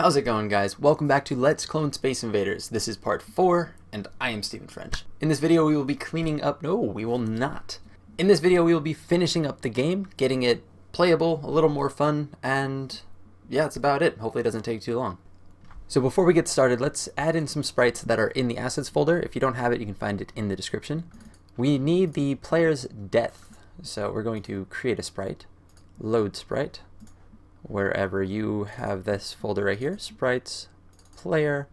How's it going, guys? Welcome back to Let's Clone Space Invaders. This is part 4, and I am Stephen French. In this video we will be cleaning up... No, we will not. In this video we will be finishing up the game, getting it playable, a little more fun, and yeah, that's about it. Hopefully it doesn't take too long. So before we get started, let's add in some sprites that are in the assets folder. If you don't have it, you can find it in the description. We need the player's death, so we're going to create a sprite, load sprite, wherever you have this folder right here, sprites, player,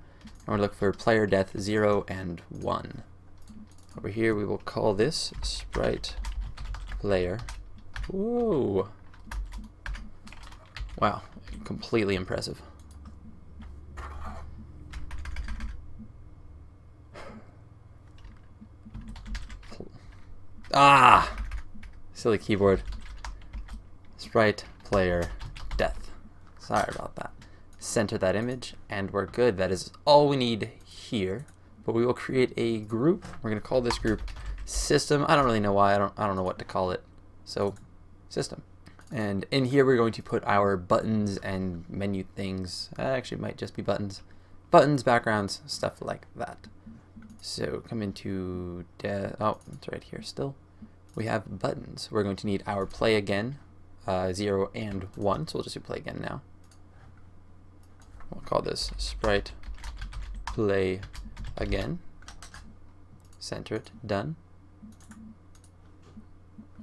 and we're looking for player death 0 and 1. Over here we will call this sprite player. Whoa! Wow, completely impressive. Ah! Silly keyboard. Sprite player death. Sorry about that. Center that image and we're good. That is all we need here. But we will create a group. We're going to call this group system. I don't really know why. I don't know what to call it. So system. And in here we're going to put our buttons and menu things. Actually, it might just be buttons. Buttons, backgrounds, stuff like that. So come into oh, it's right here still. We have buttons. We're going to need our play again. 0 and 1, so we'll just do play again now. We'll call this sprite play again. Center it, done.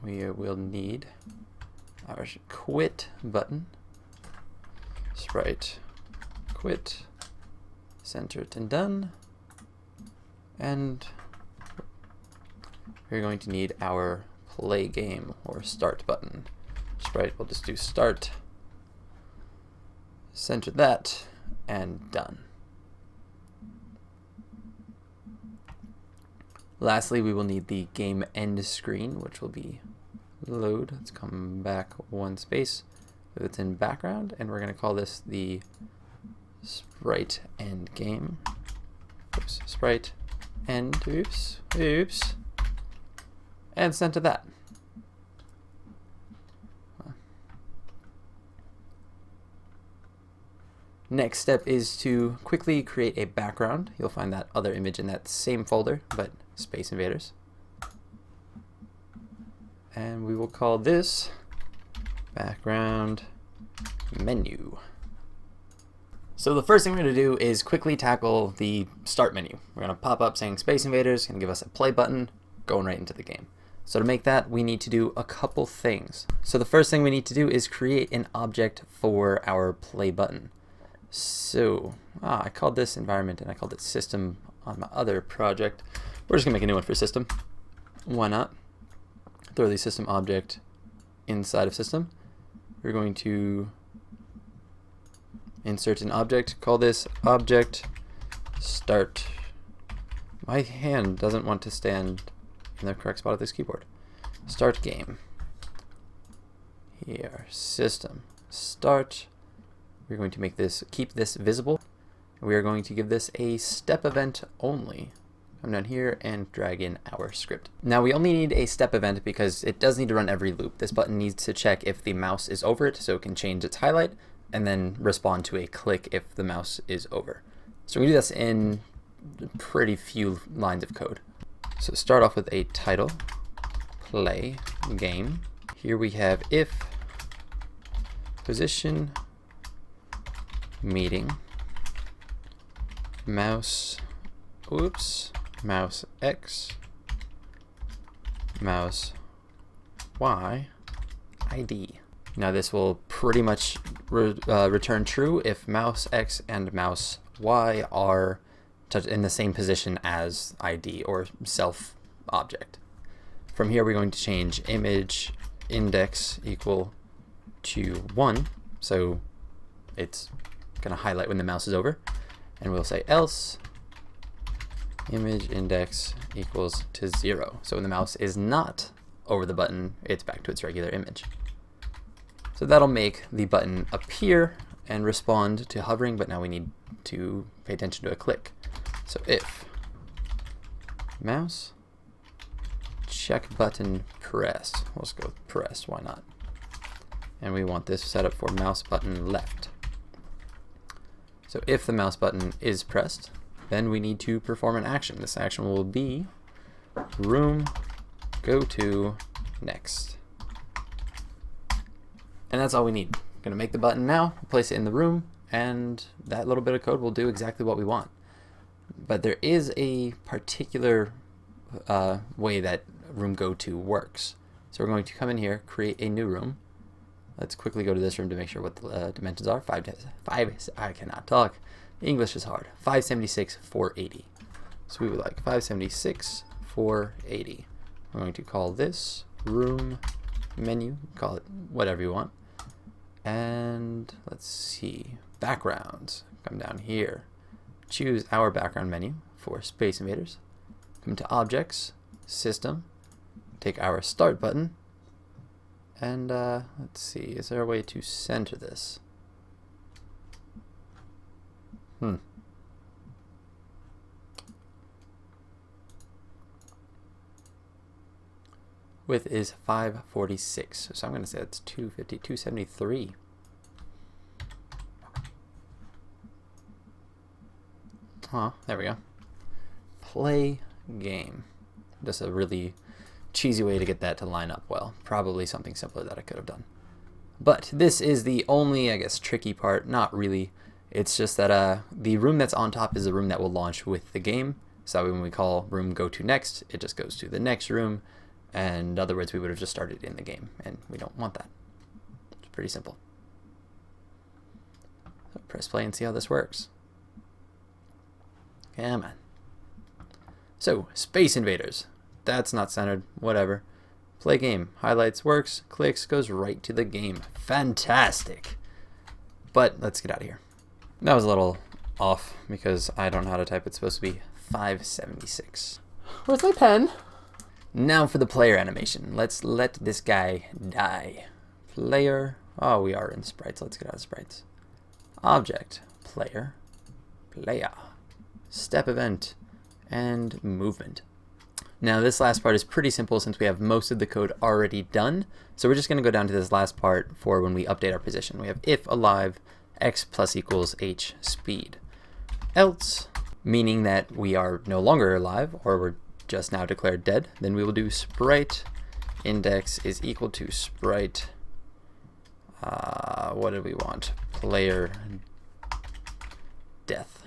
We will need our quit button. Sprite quit, center it and done. And we're going to need our play game or start button. Sprite, we'll just do start, center that, and done. Lastly, we will need the game end screen, which will be load. Let's come back one space. It's in background, and we're going to call this the sprite end game. Oops, sprite end, oops, and center that. Next step is to quickly create a background. You'll find that other image in that same folder, but Space Invaders. And we will call this background menu. So the first thing we're going to do is quickly tackle the start menu. We're going to pop up saying Space Invaders, going to give us a play button, going right into the game. So to make that, we need to do a couple things. So the first thing we need to do is create an object for our play button. So, I called this environment and I called it system on my other project. We're just gonna make a new one for system. Why not? Throw the system object inside of system. We're going to insert an object, call this object start. My hand doesn't want to stand in the correct spot of this keyboard. Start game. Here, system, start. We're going to make this, keep this visible. We are going to give this a step event only. Come down here and drag in our script. Now we only need a step event because it does need to run every loop. This button needs to check if the mouse is over it so it can change its highlight and then respond to a click if the mouse is over. So we do this in pretty few lines of code. So start off with a title, play, game. Here we have if position meeting mouse mouse X mouse Y ID. Now this will pretty much return true if mouse X and mouse Y are in the same position as ID or self object. From here we're going to change image index equal to 1, so it's going to highlight when the mouse is over, and we'll say else image index equals to 0. So when the mouse is not over the button, it's back to its regular image. So that'll make the button appear and respond to hovering, but now we need to pay attention to a click. So if mouse check button pressed, let's go with pressed, why not? And we want this set up for mouse button left. So if the mouse button is pressed, then we need to perform an action. This action will be room go to next. And that's all we need. I'm going to make the button now, place it in the room, and that little bit of code will do exactly what we want. But there is a particular way that room go to works. So we're going to come in here, create a new room. Let's quickly go to this room to make sure what the dimensions are. I cannot talk. English is hard. 576, 480. So we would like 576, 480. We're going to call this room menu. Call it whatever you want. And let's see. Backgrounds. Come down here. Choose our background menu for Space Invaders. Come to Objects, System. Take our Start button. And let's see. Is there a way to center this? Width is 546, so I'm going to say that's 250, 273. There we go. Play game. Just a really cheesy way to get that to line up well. Probably something simpler that I could have done. But this is the only, I guess, tricky part. Not really. It's just that the room that's on top is the room that will launch with the game. So when we call room go to next, it just goes to the next room. And in other words, we would have just started in the game, and we don't want that. It's pretty simple. So press play and see how this works. Come on. So, Space Invaders. That's not centered. Whatever. Play game. Highlights, works, clicks, goes right to the game. Fantastic. But let's get out of here. That was a little off because I don't know how to type. It's supposed to be 576. Where's my pen? Now for the player animation. Let's let this guy die. Player. Oh, we are in Sprites. Let's get out of Sprites. Object. Player. Player. Step event. And movement. Now this last part is pretty simple since we have most of the code already done. So we're just going to go down to this last part for when we update our position. We have if alive x plus equals h speed. Else, meaning that we are no longer alive or we're just now declared dead, then we will do sprite index is equal to sprite, what do we want? Player death.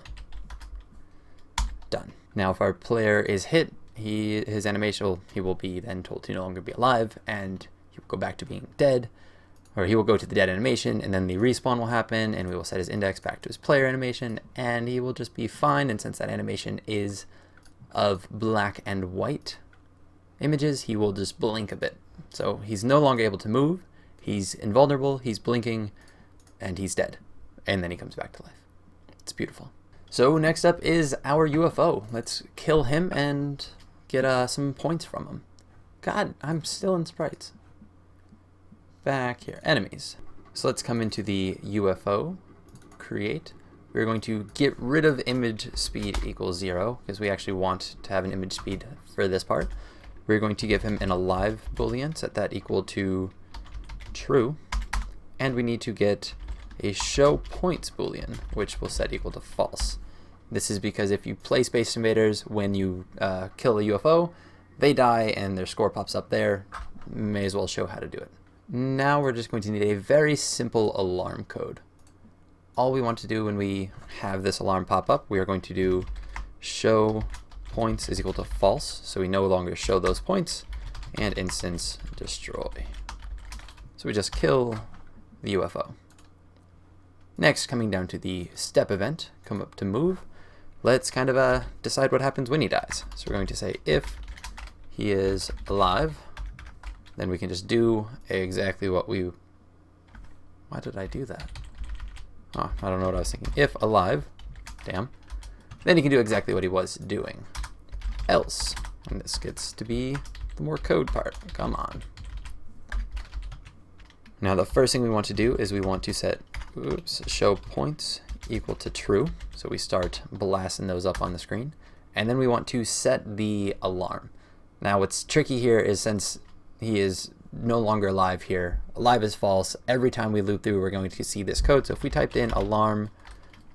Done. Now if our player is hit, his animation, he will be then told to no longer be alive, and he will go back to being dead, or he will go to the dead animation, and then the respawn will happen, and we will set his index back to his player animation, and he will just be fine. And since that animation is of black and white images, he will just blink a bit. So he's no longer able to move, he's invulnerable, he's blinking, and he's dead. And then he comes back to life. It's beautiful. So next up is our UFO. Let's kill him and get some points from him. God, I'm still in Sprites. Back here, enemies. So let's come into the UFO, create. We're going to get rid of image speed equals 0 because we actually want to have an image speed for this part. We're going to give him an alive boolean, set that equal to true, and we need to get a show points boolean, which will set equal to false. This is because if you play Space Invaders, when you kill a UFO, they die and their score pops up there. May as well show how to do it. Now we're just going to need a very simple alarm code. All we want to do when we have this alarm pop up, we are going to do show points is equal to false, so we no longer show those points, and instance destroy. So we just kill the UFO. Next, coming down to the step event, come up to move. Let's kind of decide what happens when he dies. So we're going to say if he is alive, then we can just do exactly what we... Why did I do that? Oh, I don't know what I was thinking. If alive, damn, then he can do exactly what he was doing. Else, and this gets to be the more code part. Come on. Now the first thing we want to do is we want to set show points equal to true. So we start blasting those up on the screen. And then we want to set the alarm. Now what's tricky here is since he is no longer alive here, alive is false. Every time we loop through, we're going to see this code. So if we typed in alarm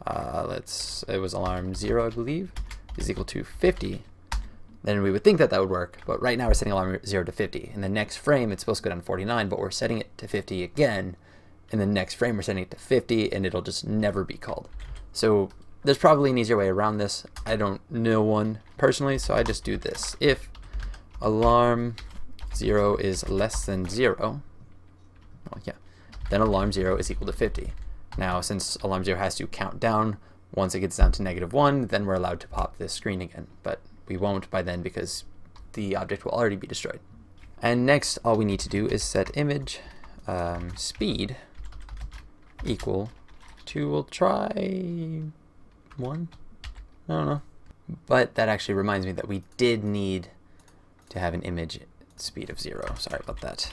it was alarm 0, I believe, is equal to 50, then we would think that that would work. But right now we're setting alarm 0 to 50. In the next frame, it's supposed to go down to 49, but we're setting it to 50 again. In the next frame, we're setting it to 50, and it'll just never be called. So there's probably an easier way around this. I don't know one personally, so I just do this. If alarm 0 is less than 0, well, yeah, then alarm 0 is equal to 50. Now, since alarm 0 has to count down, once it gets down to -1, then we're allowed to pop this screen again. But we won't by then because the object will already be destroyed. And next, all we need to do is set image speed equal to, we'll try 1. I don't know. But that actually reminds me that we did need to have an image speed of 0. Sorry about that.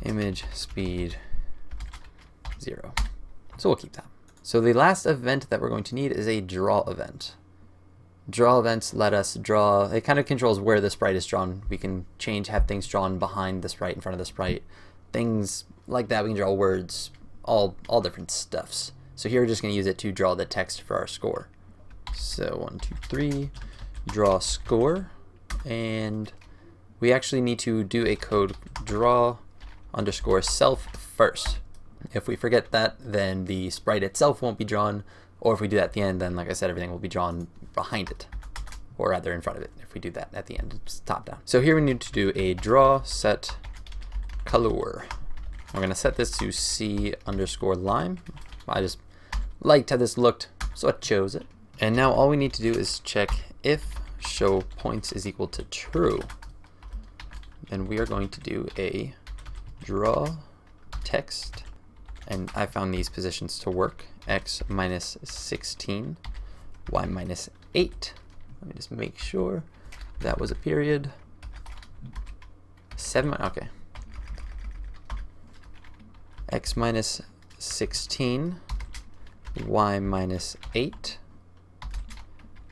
Image speed 0. So we'll keep that. So the last event that we're going to need is a draw event. Draw events let us draw, it kind of controls where the sprite is drawn. We can have things drawn behind the sprite, in front of the sprite, things like that. We can draw words, all different stuffs. So here we're just going to use it to draw the text for our score. So 1, 2, 3, draw score, and we actually need to do a code draw underscore self first. If we forget that, then the sprite itself won't be drawn, or if we do that at the end, then like I said, everything will be drawn behind it, or rather in front of it. If we do that at the end, it's top down. So here we need to do a draw set color. We're going to set this to C underscore lime. I just liked how this looked, so I chose it. And now all we need to do is check if show points is equal to true. Then we are going to do a draw text, and I found these positions to work. X minus 16, Y minus 8. Let me just make sure that was a period. 7, okay. X minus 16, Y minus 8,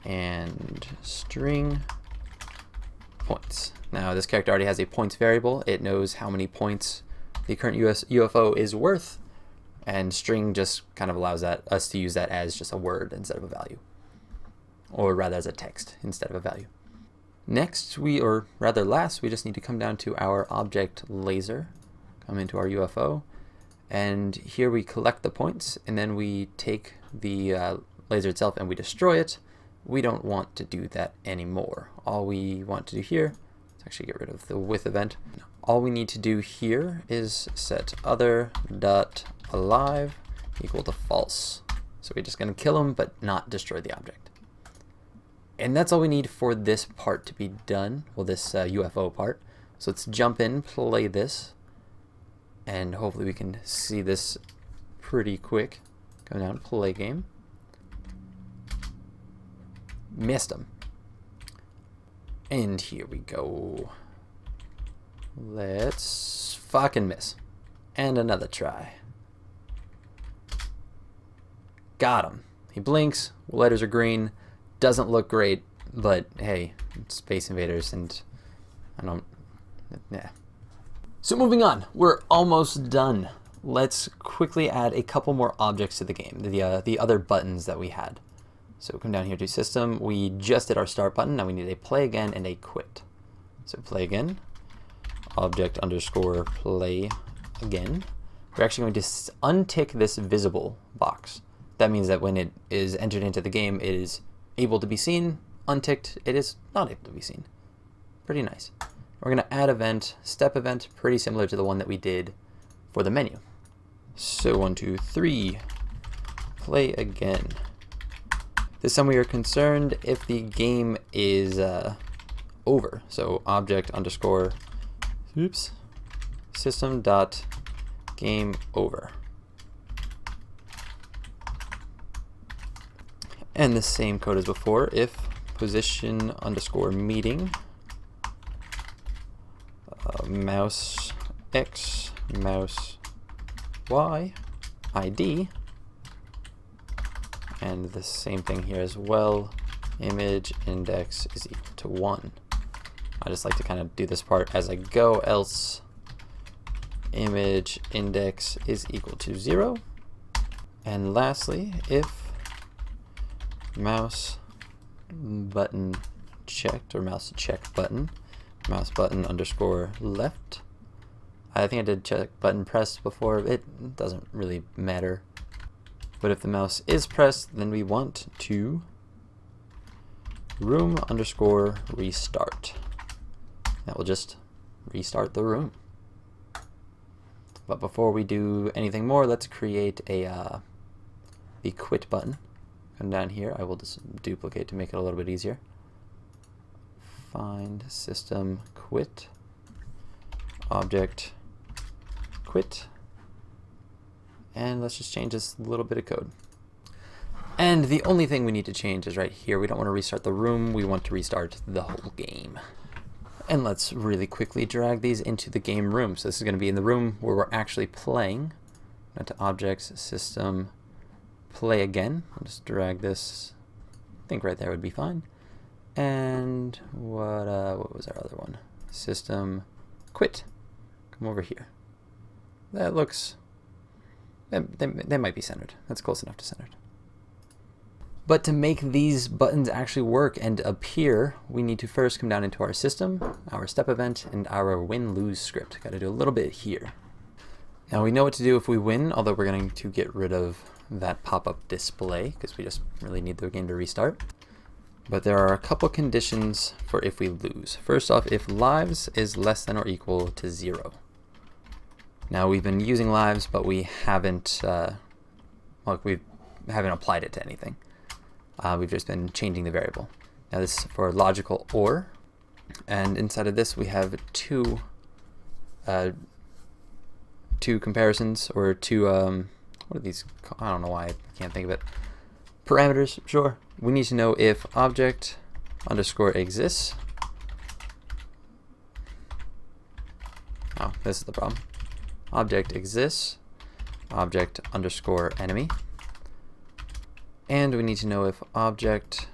and string points. Now this character already has a points variable. It knows how many points the current UFO is worth, and string just kind of allows us to use that as just a word instead of a value, or rather as a text instead of a value. Next, last, we just need to come down to our object laser, come into our UFO, and here we collect the points, and then we take the laser itself and we destroy it. We don't want to do that anymore. All we want to do here, let's actually get rid of the with event. All we need to do here is set other.alive equal to false. So we're just going to kill him but not destroy the object. And that's all we need for this part to be done, well, this UFO part. So let's jump in, play this, and hopefully we can see this pretty quick. Go down, play game. Missed him. And here we go. Let's fucking miss. And another try. Got him. He blinks, letters are green, doesn't look great, but hey, it's Space Invaders and yeah. So moving on, we're almost done. Let's quickly add a couple more objects to the game, the other buttons that we had. So come down here to system, we just did our start button, now we need a play again and a quit. So play again, object underscore play again. We're actually going to untick this visible box. That means that when it is entered into the game, it is able to be seen. Unticked, it is not able to be seen. Pretty nice. We're going to add event, step event, pretty similar to the one that we did for the menu. So 1, 2, 3, play again. This time we are concerned if the game is over. So object underscore, oops, system dot game over. And the same code as before, if position underscore meeting, mouse X, mouse Y, ID, and the same thing here as well, image index is equal to 1. I just like to kind of do this part as I go, else image index is equal to 0. And lastly, if mouse button checked, or mouse check button, mouse button underscore left. I think I did check button pressed before. It doesn't really matter. But if the mouse is pressed, then we want to room underscore restart. That will just restart the room. But before we do anything more, let's create a the quit button. Come down here. I will just duplicate to make it a little bit easier. Find system quit object quit, and let's just change this little bit of code. And the only thing we need to change is right here. We don't want to restart the room, we want to restart the whole game. And let's really quickly drag these into the game room. So this is going to be in the room where we're actually playing. Go to objects, system, play again. I'll just drag this, I think right there would be fine. And what was our other one? System quit. Come over here. That looks, they might be centered. That's close enough to centered. But to make these buttons actually work and appear, we need to first come down into our system, our step event, and our win-lose script. Got to do a little bit here. Now we know what to do if we win, although we're going to get rid of that pop-up display because we just really need the game to restart. But there are a couple conditions for if we lose. First off, if lives is less than or equal to 0. Now we've been using lives, but we haven't applied it to anything. We've just been changing the variable. Now this is for logical OR, and inside of this we have two comparisons, or two what are these? I don't know why I can't think of it. Parameters, sure. We need to know if object underscore exists. Oh, this is the problem. Object exists, object underscore enemy. And we need to know if object,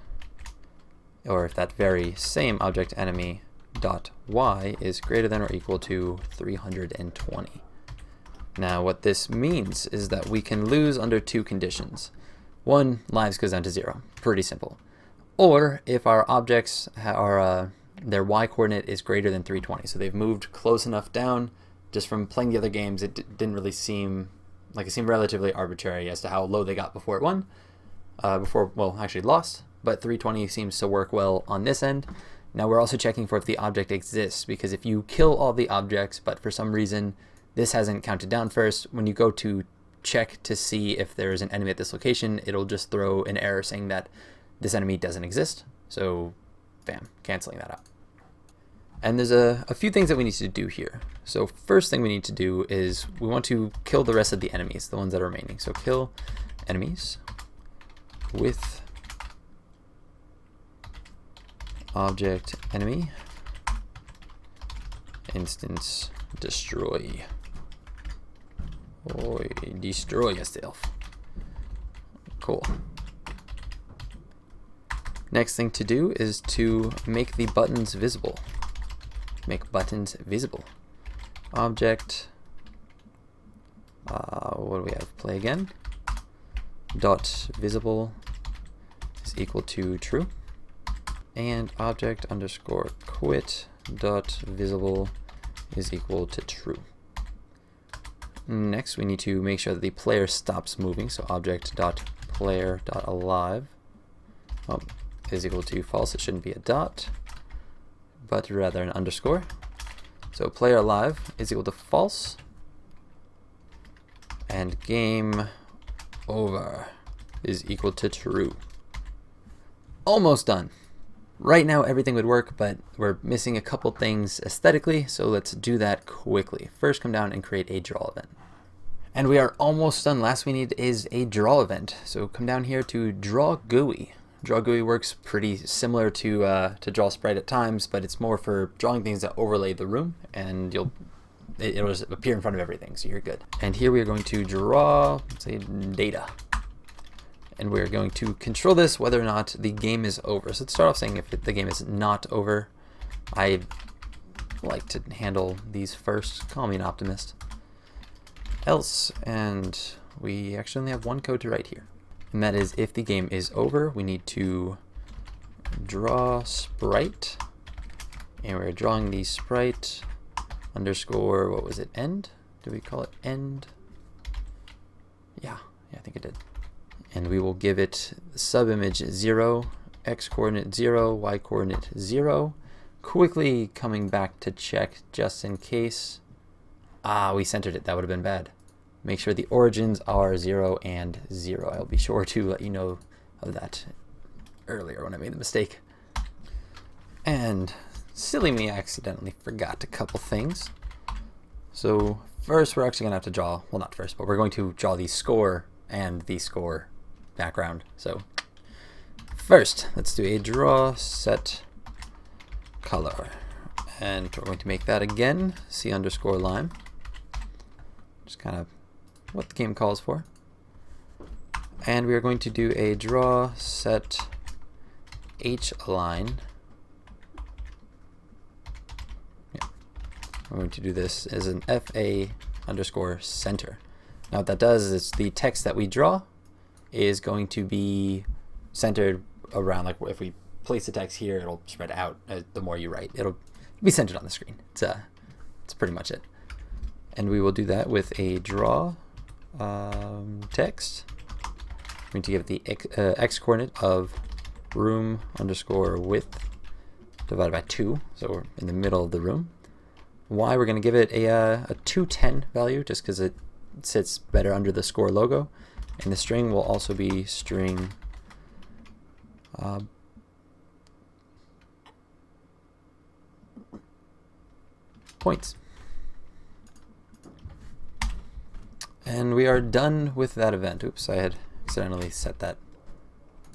or if that very same object enemy dot y is greater than or equal to 320. Now what this means is that we can lose under two conditions. One, lives goes down to 0. Pretty simple. Or if our objects are, their y coordinate is greater than 320. So they've moved close enough down. Just from playing the other games, it didn't really seem, like it seemed relatively arbitrary as to how low they got before it won. Actually lost, but 320 seems to work well on this end. Now we're also checking for if the object exists, because if you kill all the objects, but for some reason this hasn't counted down first, when you go to check to see if there's an enemy at this location, it'll just throw an error saying that this enemy doesn't exist. So bam, canceling that out. And there's a few things that we need to do here. So first thing we need to do is we want to kill the rest of the enemies, the ones that are remaining. So kill enemies with object enemy instance destroy. Or destroy yourself. Cool. Next thing to do is to make the buttons visible. Make buttons visible. Object, what do we have? Play again. Dot visible is equal to true. And object underscore quit dot visible is equal to true. Next, we need to make sure that the player stops moving. So object dot player dot alive is equal to false. It shouldn't be a dot, but rather an underscore. So player alive is equal to false, and game over is equal to true. Almost done. Right now everything would work, but we're missing a couple things aesthetically, so let's do that quickly. First, come down and create a draw event. And we are almost done. Last we need is a draw event. So come down here to draw GUI. Draw GUI works pretty similar to draw sprite at times, but it's more for drawing things that overlay the room, and it'll just appear in front of everything, so you're good. And here we are going to draw, let's say, data. And we're going to control this whether or not the game is over. So let's start off saying if the game is not over. I like to handle these first. Call me an optimist. Else, and we actually only have one code to write here. and that is if the game is over, we need to draw sprite, and we're drawing the sprite underscore, what was it, end? Did we call it end? Yeah, I think it did. And we will give it subimage 0, x coordinate 0, y coordinate 0. Quickly coming back to check just in case. We centered it. That would have been bad. Make sure the origins are 0 and 0. I'll be sure to let you know of that earlier when I made the mistake. And silly me, I accidentally forgot a couple things. So first we're actually going to have to draw, well not first, but we're going to draw the score and the score background. So first, let's do a draw set color. And we're going to make that again, C underscore lime. Just kind of what the game calls for. And we are going to do a draw set H align. Yeah. We're going to do this as an FA underscore center. Now what that does is the text that we draw is going to be centered around, like if we place the text here, it'll spread out the more you write. It'll be centered on the screen. It's pretty much it. And we will do that with a draw text. We're going to give it the x coordinate of room underscore width divided by 2, so we're in the middle of the room. Y, we're going to give it a 210 value just because it sits better under the score logo. And the string will also be string points. And we are done with that event. Oops, I had accidentally set that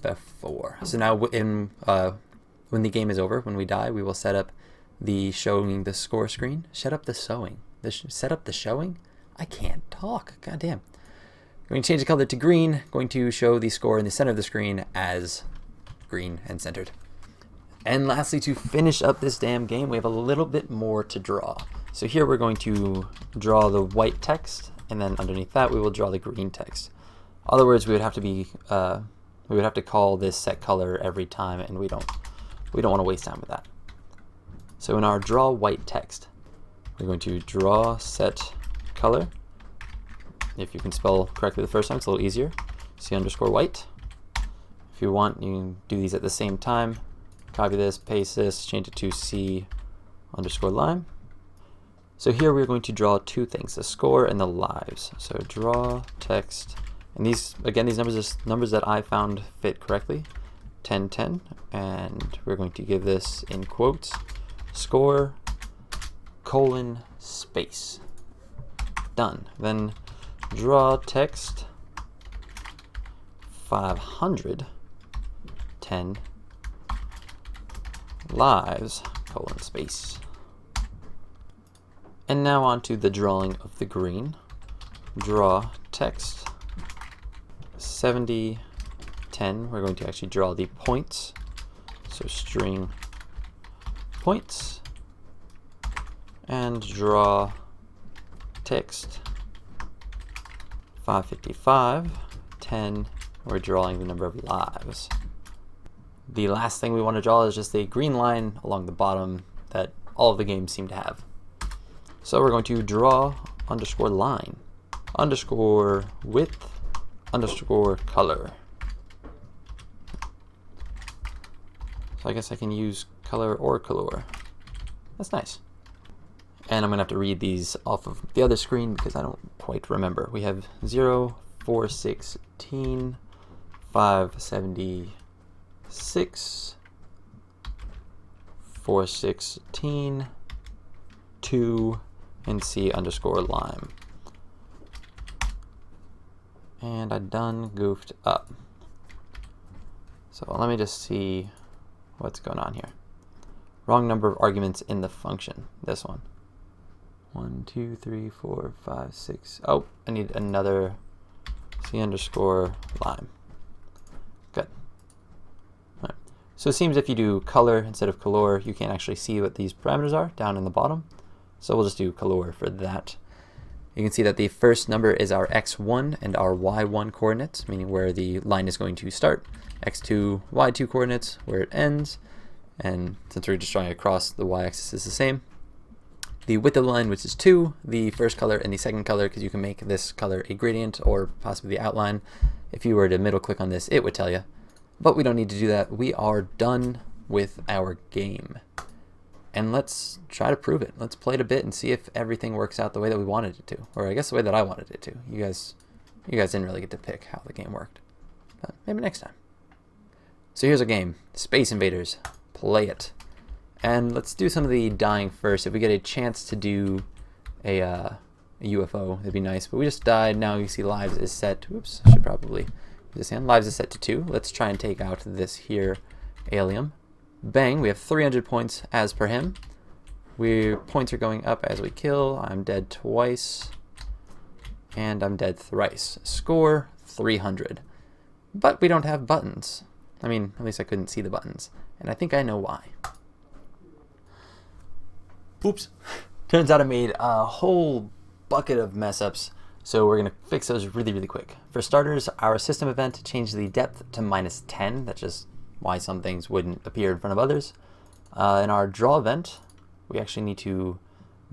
before. So now when the game is over, when we die, we will set up the showing the score screen. Set up the showing. Set up the showing? I can't talk. God damn. Going to change the color to green. Going to show the score in the center of the screen as green and centered. And lastly, to finish up this damn game, we have a little bit more to draw. So here we're going to draw the white text, and then underneath that we will draw the green text. In other words, we would have to call this set color every time, and we don't want to waste time with that. So in our draw white text, we're going to draw set color. If you can spell correctly the first time, it's a little easier. C underscore white. If you want, you can do these at the same time. Copy this, paste this, change it to C underscore lime. So here we're going to draw two things, the score and the lives. So draw text, and these, again, these numbers are numbers that I found fit correctly. 10, 10, and we're going to give this in quotes, score, colon, space. Done. Then draw text 500, 10, lives, colon, space. And now on to the drawing of the green. Draw text 70, 10. We're going to actually draw the points. So string points. And draw text 555, 10. We're drawing the number of lives. The last thing we want to draw is just a green line along the bottom that all of the games seem to have. So we're going to draw underscore line, underscore width, underscore color. So I guess I can use color or color. That's nice. And I'm going to have to read these off of the other screen because I don't quite remember. We have 0, 416, 576, 416, 2, and C underscore lime. And I done goofed up. So let me just see what's going on here. Wrong number of arguments in the function. This one. 1, 2, 3, 4, 5, 6. Oh, I need another C underscore lime. Good. All right. So it seems if you do color instead of color, you can't actually see what these parameters are down in the bottom. So we'll just do color for that. You can see that the first number is our x1 and our y1 coordinates, meaning where the line is going to start, x2, y2 coordinates, where it ends, and since we're just drawing across, the y-axis is the same. The width of the line, which is 2, the first color and the second color, because you can make this color a gradient or possibly the outline. If you were to middle click on this, it would tell you. But we don't need to do that. We are done with our game. And let's try to prove it. Let's play it a bit and see if everything works out the way that we wanted it to. Or I guess the way that I wanted it to. You guys didn't really get to pick how the game worked. But maybe next time. So here's our game. Space Invaders. Play it. And let's do some of the dying first. If we get a chance to do a UFO, that'd be nice. But we just died. Now you see lives is set. Oops, I should probably use this hand. Lives is set to 2. Let's try and take out this here alien. Bang, we have 300 points as per him. Points are going up as we kill. I'm dead twice. And I'm dead thrice. Score 300. But we don't have buttons. I mean, at least I couldn't see the buttons. And I think I know why. Oops. Turns out I made a whole bucket of mess ups, so we're going to fix those really, really quick. For starters, our system event changed the depth to -10. That's just why some things wouldn't appear in front of others. In our draw event, we actually need to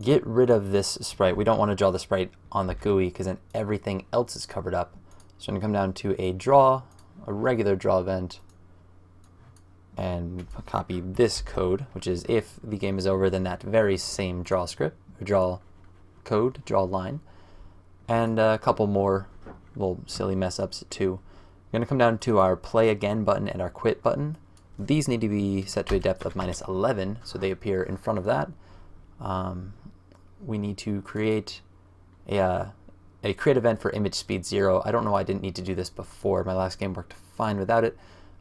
get rid of this sprite. We don't want to draw the sprite on the GUI because then everything else is covered up. So I'm going to come down to a regular draw event, and copy this code, which is if the game is over, then that very same draw script, or draw line, and a couple more little silly mess ups too. We're going to come down to our play again button and our quit button. These need to be set to a depth of -11, so they appear in front of that. We need to create a create event for image speed 0. I don't know why I didn't need to do this before. My last game worked fine without it,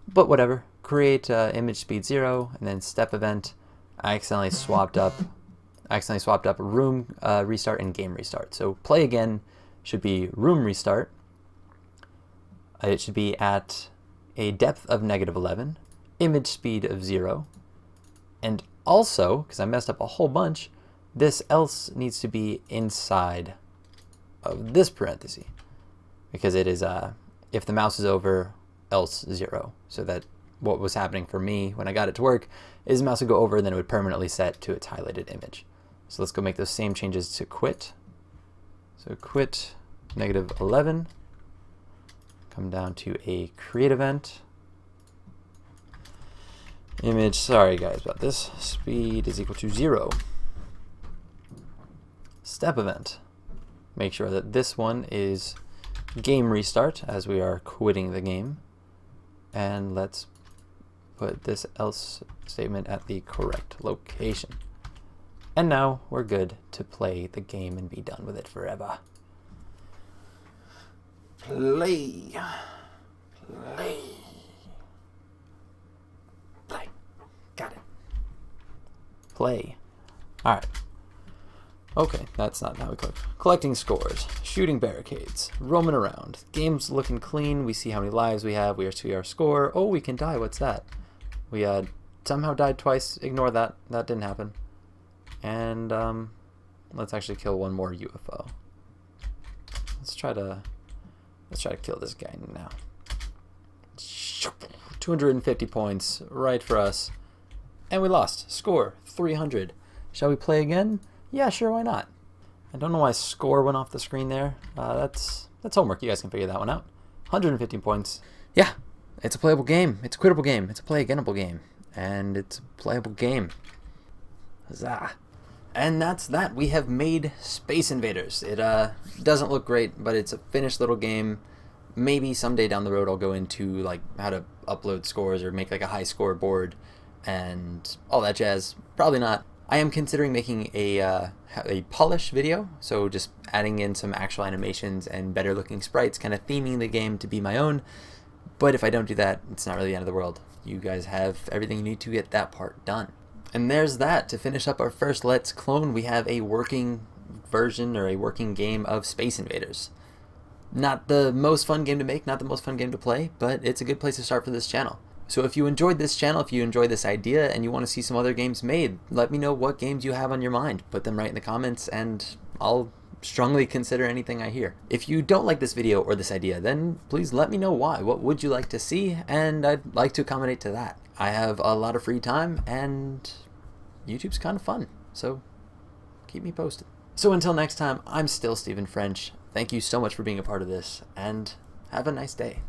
but whatever. Create image speed 0, and then step event. I accidentally swapped up room restart and game restart. So play again should be room restart. It should be at a depth of -11, image speed of 0, and also, because I messed up a whole bunch, this else needs to be inside of this parenthesis, because it is if the mouse is over, else 0. So that what was happening for me when I got it to work is the mouse would go over and then it would permanently set to its highlighted image. So let's go make those same changes to quit. So quit -11, come down to a create event, image, sorry guys about this, speed is equal to 0. Step event, make sure that this one is game restart as we are quitting the game, and let's put this else statement at the correct location. And now we're good to play the game and be done with it forever. Play. Got it. Play. Alright. Okay, that's not how we click. Collecting scores, shooting barricades, roaming around. Game's looking clean. We see how many lives we have. We see our score. Oh, we can die. What's that? We somehow died twice. Ignore that. That didn't happen. And let's actually kill one more UFO. Let's try to kill this guy now. 250 points, right for us. And we lost. Score 300. Shall we play again? Yeah, sure, why not? I don't know why score went off the screen there. That's homework. You guys can figure that one out. 115 points. Yeah, it's a playable game. It's a quittable game. It's a play againable game. And it's a playable game. Huzzah. And that's that. We have made Space Invaders. It doesn't look great, but it's a finished little game. Maybe someday down the road I'll go into like how to upload scores or make like a high score board and all that jazz. Probably not. I am considering making a polish video, so just adding in some actual animations and better looking sprites, kind of theming the game to be my own. But if I don't do that, it's not really the end of the world. You guys have everything you need to get that part done. And there's that. To finish up our first Let's Clone, we have a working version or a working game of Space Invaders. Not the most fun game to make, not the most fun game to play, but it's a good place to start for this channel. So if you enjoyed this channel, if you enjoyed this idea, and you want to see some other games made, let me know what games you have on your mind. Put them right in the comments, and I'll strongly consider anything I hear. If you don't like this video or this idea, then please let me know why. What would you like to see? And I'd like to accommodate to that. I have a lot of free time and YouTube's kind of fun, so keep me posted. So until next time, I'm still Stephen French. Thank you so much for being a part of this, and have a nice day.